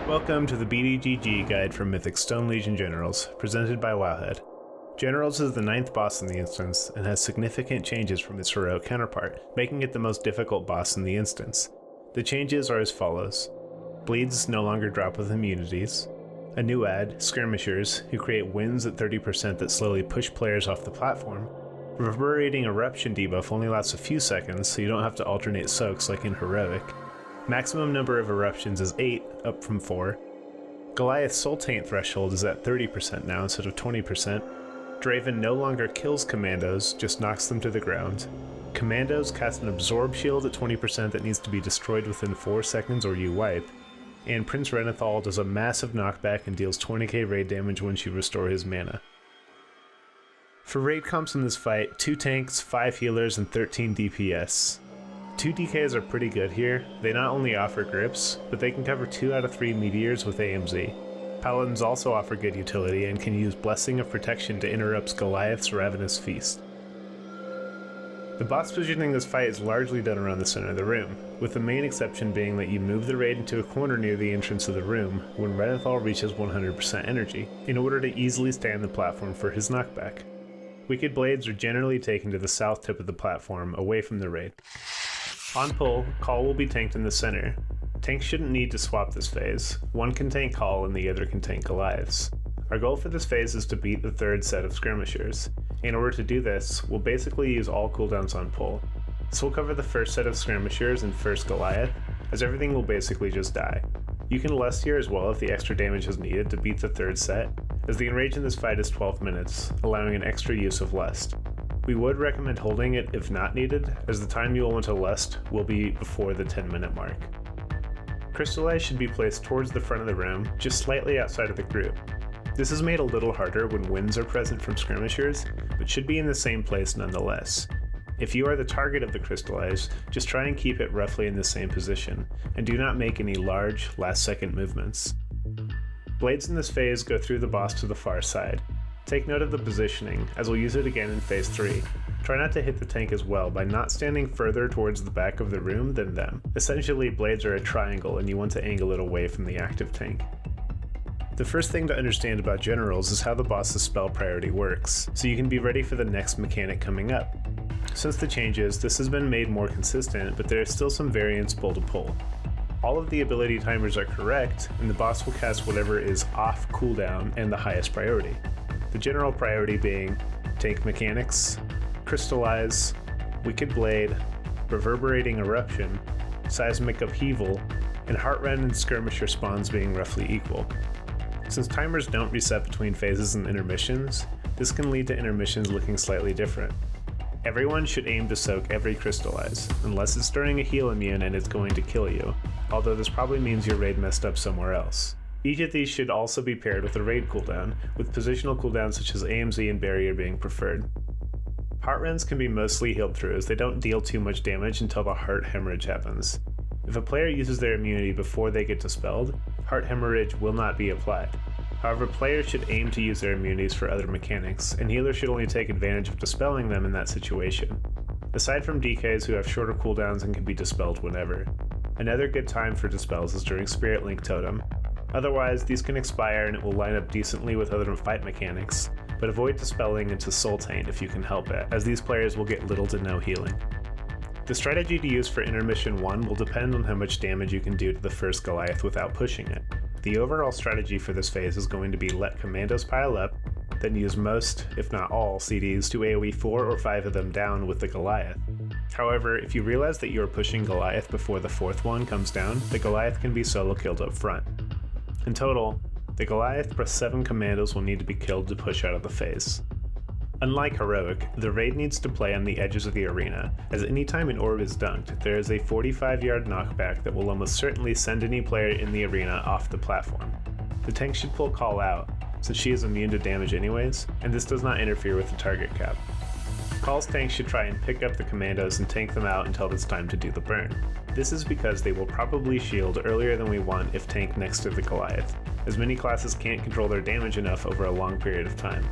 Welcome to the BDGG guide from Mythic Stone Legion Generals, presented by Wowhead. Generals is the 9th boss in the instance, and has significant changes from its heroic counterpart, making it the most difficult boss in the instance. The changes are as follows. Bleeds no longer drop with immunities. A new add, Skirmishers, who create winds at 30% that slowly push players off the platform. Reverberating Eruption debuff only lasts a few seconds, so you don't have to alternate soaks like in Heroic. Maximum number of eruptions is 8, up from 4. Goliath's Soul Taint threshold is at 30% now instead of 20%. Draven no longer kills commandos, just knocks them to the ground. Commandos cast an Absorb shield at 20% that needs to be destroyed within 4 seconds or you wipe. And Prince Renethal does a massive knockback and deals 20k raid damage once you restore his mana. For raid comps in this fight, 2 tanks, 5 healers, and 13 DPS. 2 DKs are pretty good here. They not only offer grips, but they can cover 2 out of 3 meteors with AMZ. Paladins also offer good utility and can use Blessing of Protection to interrupt Goliath's Ravenous Feast. The boss positioning this fight is largely done around the center of the room, with the main exception being that you move the raid into a corner near the entrance of the room when Renethal reaches 100% energy, in order to easily stand the platform for his knockback. Wicked Blades are generally taken to the south tip of the platform, away from the raid. On pull, Call will be tanked in the center. Tanks shouldn't need to swap this phase. One can tank Call and the other can tank Goliaths. Our goal for this phase is to beat the 3rd set of Skirmishers. In order to do this, we'll basically use all cooldowns on pull. This will cover the first set of Skirmishers and first Goliath, as everything will basically just die. You can Lust here as well if the extra damage is needed to beat the 3rd set, as the enrage in this fight is 12 minutes, allowing an extra use of Lust. We would recommend holding it if not needed, as the time you will want to Lust will be before the 10-minute mark. Crystallize should be placed towards the front of the room, just slightly outside of the group. This is made a little harder when winds are present from Skirmishers, but should be in the same place nonetheless. If you are the target of the Crystallize, just try and keep it roughly in the same position, and do not make any large, last-second movements. Blades in this phase go through the boss to the far side. Take note of the positioning, as we'll use it again in phase 3. Try not to hit the tank as well by not standing further towards the back of the room than them. Essentially, blades are a triangle and you want to angle it away from the active tank. The first thing to understand about generals is how the boss's spell priority works, so you can be ready for the next mechanic coming up. Since the changes, this has been made more consistent, but there is still some variance pull to pull. All of the ability timers are correct, and the boss will cast whatever is off cooldown and the highest priority. The general priority being Tank Mechanics, Crystallize, Wicked Blade, Reverberating Eruption, Seismic Upheaval, and Heartrend and Skirmisher spawns being roughly equal. Since timers don't reset between phases and intermissions, this can lead to intermissions looking slightly different. Everyone should aim to soak every Crystallize, unless it's during a heal immune and it's going to kill you, although this probably means your raid messed up somewhere else. Each of these should also be paired with a raid cooldown, with positional cooldowns such as AMZ and Barrier being preferred. Heartrends can be mostly healed through, as they don't deal too much damage until the heart hemorrhage happens. If a player uses their immunity before they get dispelled, heart hemorrhage will not be applied. However, players should aim to use their immunities for other mechanics, and healers should only take advantage of dispelling them in that situation. Aside from DKs who have shorter cooldowns and can be dispelled whenever. Another good time for dispels is during Spirit Link Totem. Otherwise, these can expire and it will line up decently with other fight mechanics, but avoid dispelling into Soul Taint if you can help it, as these players will get little to no healing. The strategy to use for Intermission 1 will depend on how much damage you can do to the first Goliath without pushing it. The overall strategy for this phase is going to be let commandos pile up, then use most, if not all, CDs to AoE 4 or 5 of them down with the Goliath. However, if you realize that you are pushing Goliath before the 4th one comes down, the Goliath can be solo killed up front. In total, the Goliath plus 7 commandos will need to be killed to push out of the phase. Unlike Heroic, the raid needs to play on the edges of the arena, as anytime an orb is dunked, there is a 45-yard knockback that will almost certainly send any player in the arena off the platform. The tank should pull Call out, since she is immune to damage anyways, and this does not interfere with the target cap. Call's tank should try and pick up the commandos and tank them out until it's time to do the burn. This is because they will probably shield earlier than we want if tanked next to the Goliath, as many classes can't control their damage enough over a long period of time.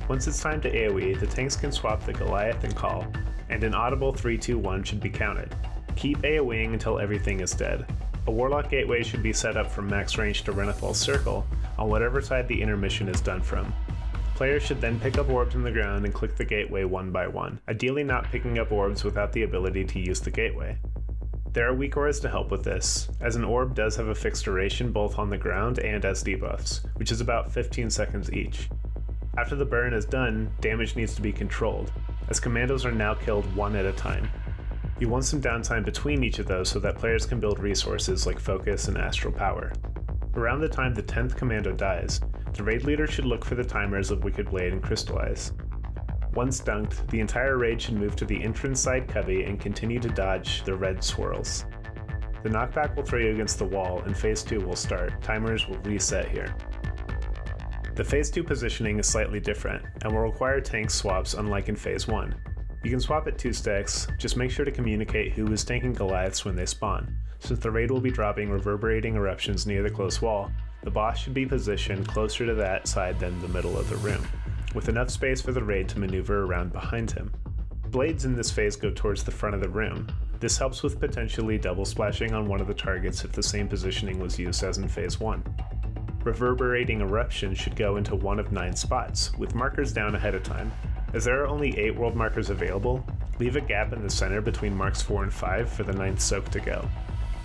Once it's time to AoE, the tanks can swap the Goliath and Call, and an audible 3-2-1 should be counted. Keep AoEing until everything is dead. A Warlock Gateway should be set up from max range to Renethal Circle on whatever side the intermission is done from. Players should then pick up orbs in the ground and click the gateway one by one, ideally not picking up orbs without the ability to use the gateway. There are weak auras to help with this, as an orb does have a fixed duration both on the ground and as debuffs, which is about 15 seconds each. After the burn is done, damage needs to be controlled, as commandos are now killed one at a time. You want some downtime between each of those so that players can build resources like focus and astral power. Around the time the 10th commando dies, the raid leader should look for the timers of Wicked Blade and Crystallize. Once dunked, the entire raid should move to the entrance side cubby and continue to dodge the red swirls. The knockback will throw you against the wall and phase 2 will start. Timers will reset here. The phase 2 positioning is slightly different and will require tank swaps unlike in phase 1. You can swap at 2 stacks, just make sure to communicate who is tanking Goliaths when they spawn. Since the raid will be dropping reverberating eruptions near the close wall, the boss should be positioned closer to that side than the middle of the room, with enough space for the raid to maneuver around behind him. Blades in this phase go towards the front of the room. This helps with potentially double splashing on one of the targets if the same positioning was used as in phase 1. Reverberating eruptions should go into one of 9 spots, with markers down ahead of time. As there are only 8 world markers available, leave a gap in the center between marks 4 and 5 for the 9th soak to go.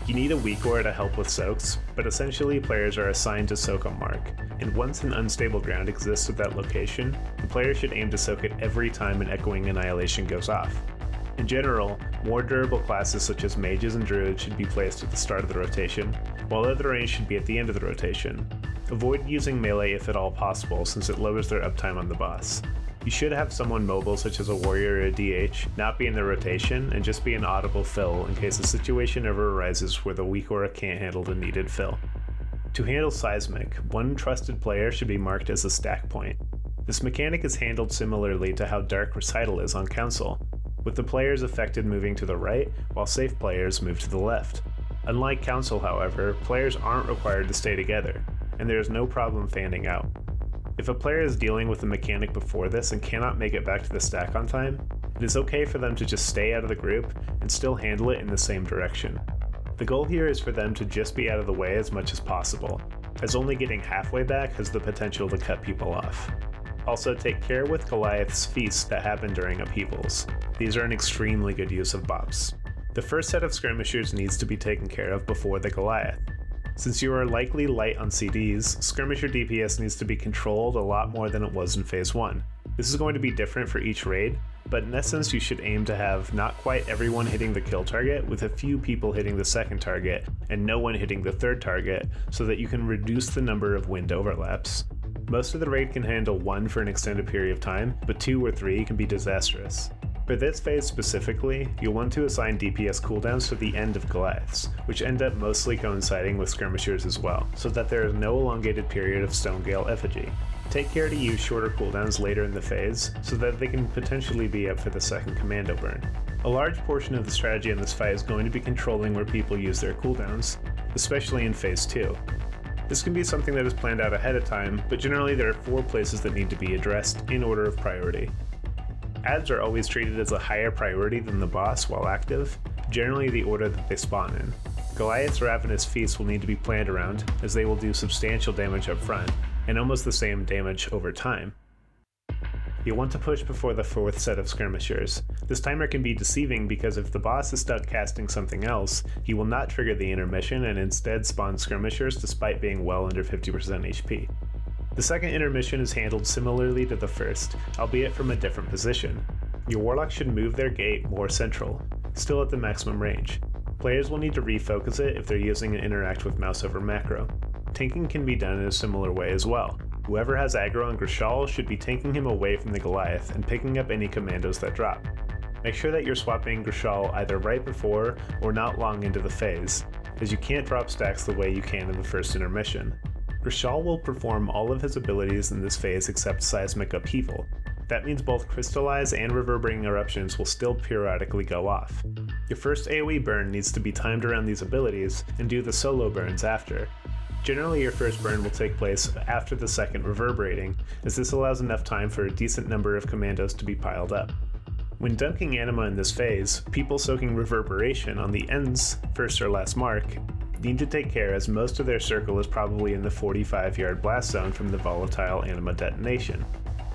You need a weak aura to help with soaks, but essentially players are assigned to soak a mark, and once an unstable ground exists at that location, the player should aim to soak it every time an echoing annihilation goes off. In general, more durable classes such as mages and druids should be placed at the start of the rotation, while other range should be at the end of the rotation. Avoid using melee if at all possible, since it lowers their uptime on the boss. You should have someone mobile such as a warrior or a DH not be in the rotation and just be an audible fill in case a situation ever arises where the weak aura can't handle the needed fill. To handle Seismic, one trusted player should be marked as a stack point. This mechanic is handled similarly to how Dark Recital is on Council, with the players affected moving to the right while safe players move to the left. Unlike Council, however, players aren't required to stay together, and there is no problem fanning out. If a player is dealing with the mechanic before this and cannot make it back to the stack on time, it is okay for them to just stay out of the group and still handle it in the same direction. The goal here is for them to just be out of the way as much as possible, as only getting halfway back has the potential to cut people off. Also, take care with Goliath's feasts that happen during upheavals. These are an extremely good use of bops. The first set of skirmishers needs to be taken care of before the Goliath. Since you are likely light on CDs, skirmisher DPS needs to be controlled a lot more than it was in phase 1. This is going to be different for each raid, but in essence you should aim to have not quite everyone hitting the kill target, with a few people hitting the second target and no one hitting the third target, so that you can reduce the number of wind overlaps. Most of the raid can handle 1 for an extended period of time, but 2 or 3 can be disastrous. For this phase specifically, you'll want to assign DPS cooldowns to the end of Goliaths, which end up mostly coinciding with skirmishers as well, so that there is no elongated period of Stonegale effigy. Take care to use shorter cooldowns later in the phase, so that they can potentially be up for the second commando burn. A large portion of the strategy in this fight is going to be controlling where people use their cooldowns, especially in phase 2. This can be something that is planned out ahead of time, but generally there are 4 places that need to be addressed in order of priority. Ads are always treated as a higher priority than the boss while active, generally the order that they spawn in. Goliath's Ravenous Feast will need to be planned around, as they will do substantial damage up front, and almost the same damage over time. You'll want to push before the 4th set of skirmishers. This timer can be deceiving because if the boss is stuck casting something else, he will not trigger the intermission and instead spawn skirmishers despite being well under 50% HP. The second intermission is handled similarly to the first, albeit from a different position. Your Warlock should move their gate more central, still at the maximum range. Players will need to refocus it if they're using an interact with mouse over macro. Tanking can be done in a similar way as well. Whoever has aggro on Grishal should be tanking him away from the Goliath and picking up any commandos that drop. Make sure that you're swapping Grishal either right before or not long into the phase, as you can't drop stacks the way you can in the first intermission. Grishal will perform all of his abilities in this phase except Seismic Upheaval. That means both Crystallize and Reverberating Eruptions will still periodically go off. Your first AoE burn needs to be timed around these abilities, and do the solo burns after. Generally your first burn will take place after the second Reverberating, as this allows enough time for a decent number of commandos to be piled up. When dunking Anima in this phase, people soaking Reverberation on the end's first or last mark Need to take care as most of their circle is probably in the 45-yard blast zone from the volatile anima detonation.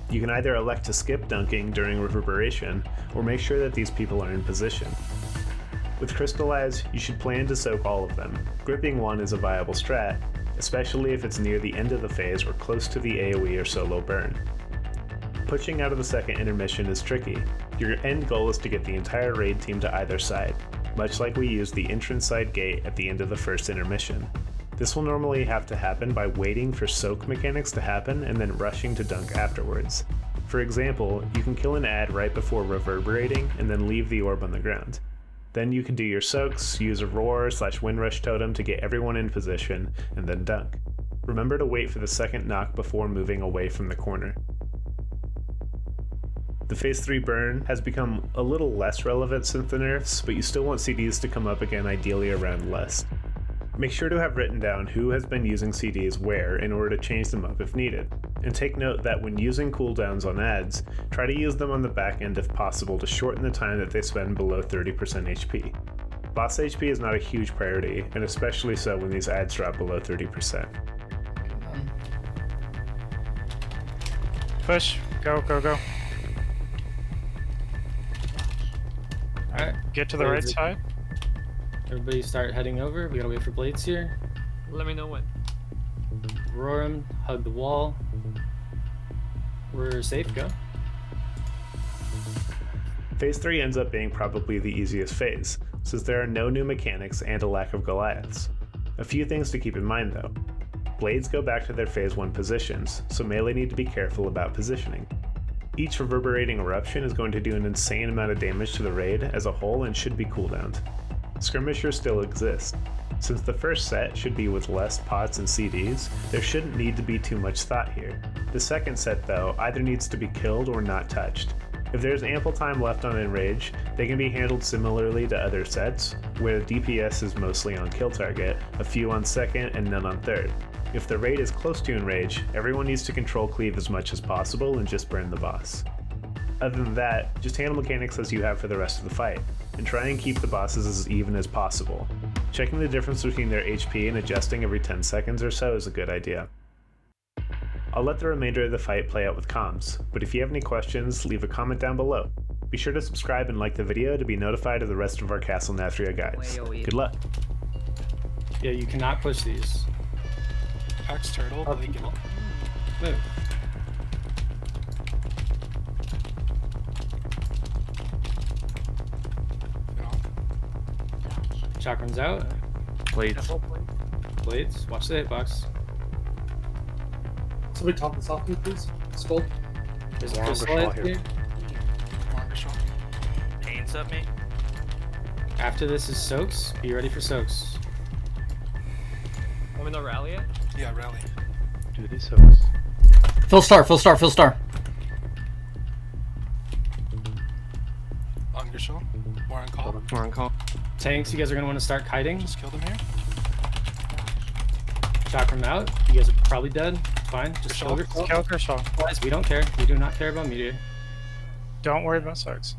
You can either elect to skip dunking during reverberation, or make sure that these people are in position. With Crystallize, you should plan to soak all of them. Gripping one is a viable strat, especially if it's near the end of the phase or close to the AoE or solo burn. Pushing out of the second intermission is tricky. Your end goal is to get the entire raid team to either side, much like we used the entrance side gate at the end of the first intermission. This will normally have to happen by waiting for soak mechanics to happen and then rushing to dunk afterwards. For example, you can kill an ad right before reverberating and then leave the orb on the ground. Then you can do your soaks, use a roar/windrush totem to get everyone in position, and then dunk. Remember to wait for the second knock before moving away from the corner. The Phase 3 burn has become a little less relevant since the nerfs, but you still want CDs to come up again, ideally around Lust. Make sure to have written down who has been using CDs where in order to change them up if needed, and take note that when using cooldowns on ads, try to use them on the back end if possible to shorten the time that they spend below 30% HP. Boss HP is not a huge priority, and especially so when these ads drop below 30%. Push, go, go, go. Alright, get to the right side. Everybody start heading over. We gotta wait for blades here. Let me know when. Roar him, hug the wall. We're safe, go. Phase 3 ends up being probably the easiest phase, since there are no new mechanics and a lack of Goliaths. A few things to keep in mind though. Blades go back to their Phase 1 positions, so melee need to be careful about positioning. Each reverberating eruption is going to do an insane amount of damage to the raid as a whole and should be cooldowned. Skirmishers still exist. Since the first set should be with less pots and CDs, there shouldn't need to be too much thought here. The second set though either needs to be killed or not touched. If there's ample time left on Enrage, they can be handled similarly to other sets, where DPS is mostly on kill target, a few on second and none on third. If the raid is close to Enrage, everyone needs to control cleave as much as possible and just burn the boss. Other than that, just handle mechanics as you have for the rest of the fight, and try and keep the bosses as even as possible. Checking the difference between their HP and adjusting every 10 seconds or so is a good idea. I'll let the remainder of the fight play out with comms, but if you have any questions, leave a comment down below. Be sure to subscribe and like the video to be notified of the rest of our Castle Nathria guides. Good luck! Yeah, you cannot push these. Axe turtle, Oh, move. Chakram's out. Blades. Blades. Watch the hitbox. Somebody top this off me, please. Skull. There's a Warlock Crystallize here. here. Pains up me. After this is soaks. Be ready for soaks. Want me to rally it? Yeah, rally. Do these soaks. Full star, full star, full star. On your show. More on call. More on call. Tanks, you guys are going to want to start kiting. Just kill them here. Chakram out. You guys are probably dead. Fine. Just kill yourself. Kill Kershaw. Guys, we don't care. We do not care about meteor. Don't worry about soaks.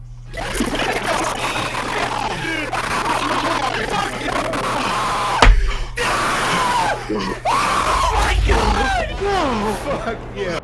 Fuck yeah!